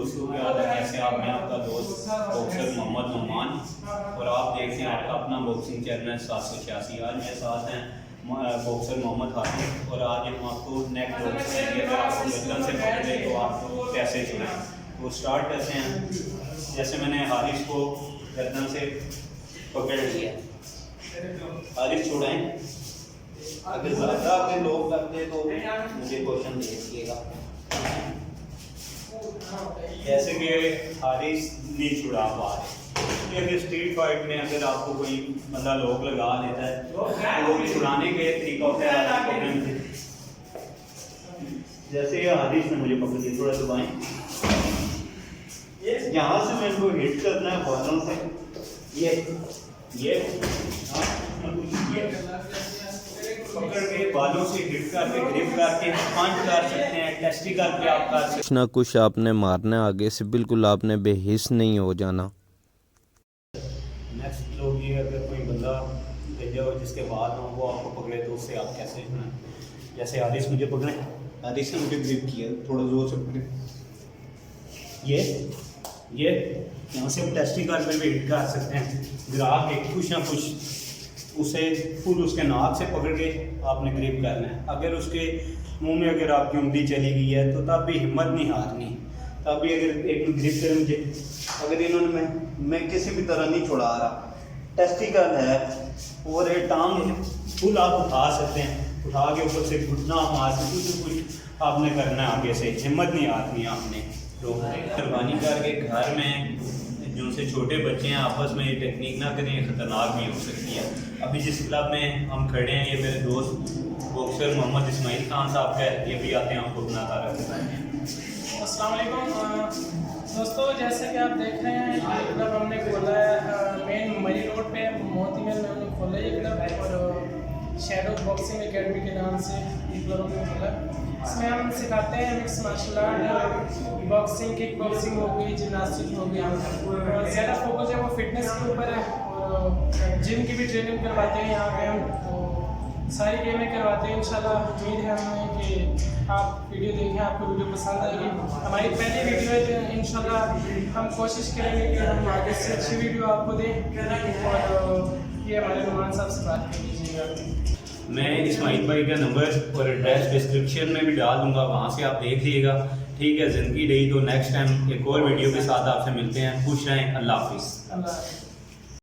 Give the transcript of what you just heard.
दोस्तों, क्या हाल है, कैसे आप? मैं आपका दोस्त बॉक्सर मोहम्मद नुमान और आप देखते हैं आपका अपना बॉक्सिंग चैनल 786। आज मेरे साथ हैं बॉक्सर मोहम्मद हाफिज और आज हम आपको नेक लॉक सिखाएंगे। अगर आपको गर्दन से पकड़े तो आप कैसे छुड़ाएं। तो स्टार्ट करते हैं। जैसे मैंने हारिस को गर्दन से पकड़ लिया, हारिस छुड़ाएं। अगर ज़्यादा आपके लोग करते तो मुझे क्वेश्चन दे दीजिएगा। जैसे कि हारिस नहीं छुड़ा पा रहे, अगर स्ट्रीट फाइट में अगर आपको कोई बंदा लोग लगा लेता है तो छुड़ाने का तरीका होता है। जैसे ये हारिस ने मुझे पकड़ लिया, थोड़ा दबाएं, यहाँ से मैं इनको हिट करना है बालों से। ये पकड़ के बालों से हिट करके ग्रिप करके पंच कर सकते हैं, टेस्टी करके आप कर सकते हैं। कुछ ना कुछ आपने मारना है आगे से, बिल्कुल आपने बेहिस नहीं हो जाना। नेक्स्ट लोग ये अगर कोई बंदा भेजा हो जिसके बाद हो वो आपको पकड़े तो उससे आप कैसे, जैसे हारिस मुझे पकड़े, हारिस ने मुझे ग्रिप किया, थोड़ा जोर से पकड़े, ये यहाँ से हम टेस्टी करके भी हिट कर सकते हैं। गिरा के कुछ ना कुछ उसे फुल उसके नाक से पकड़ के आपने ग्रिप करना है। अगर उसके मुंह में अगर आपकी उंगली चली गई है तो तब भी हिम्मत नहीं हारनी। तब भी अगर एक ग्रिप करें मुझे, अगर इन्होंने मैं किसी भी तरह नहीं छुड़ा रहा, टेस्टिकल है और ये टांग फुल आप उठा सकते हैं, उठा के ऊपर से घुटना मार सकते, कुछ आपने करना है, आगे से हिम्मत नहीं हारनी है आपने। तो कुर्बानी करके घर में जो से छोटे बच्चे हैं आपस में ये टेक्निक ना करें, ख़तरनाक भी हो सकती है। अभी जिस क्लब में हम खड़े हैं ये मेरे दोस्त बॉक्सर मोहम्मद इस्माइल खान साहब का है, ये भी आते हैं आपको अपना तारफ़ बताएंगे। अस्सलाम वालेकुम दोस्तों, जैसे कि आप देख रहे हैं ये क्लब हमने खोला है मेन मरी रोड पे मोती महल में हमने खोला है ये क्लब, और शैडो बॉक्सिंग एकेडमी के नाम से ये क्लब हमने खोला है। इसमें हम सिखाते हैं mix martial art, boxing, kick boxing हो गई, जिम्नास्टिक हो गया, और ज़्यादा फोकस है वो फिटनेस के ऊपर है, और जिम की भी ट्रेनिंग करवाते हैं यहाँ पे हम, तो सारी गेमें करवाते हैं। इंशाल्लाह उम्मीद है हमें कि आप वीडियो देखें, आपको वीडियो पसंद आएगी। हमारी पहली वीडियो है तो इंशाल्लाह हम कोशिश करेंगे कि हम आगे से अच्छी वीडियो आपको दें, और ये हमारे नुमान साहब से बात कर लीजिएगा। मैं इस्माइल भाई का नंबर और एड्रेस डिस्क्रिप्शन में भी डाल दूंगा, वहाँ से आप देख लीजिएगा। ठीक है, ज़िंदगी रही तो नेक्स्ट टाइम एक और वीडियो के साथ आपसे मिलते हैं। खुश रहें, अल्लाह हाफिज़।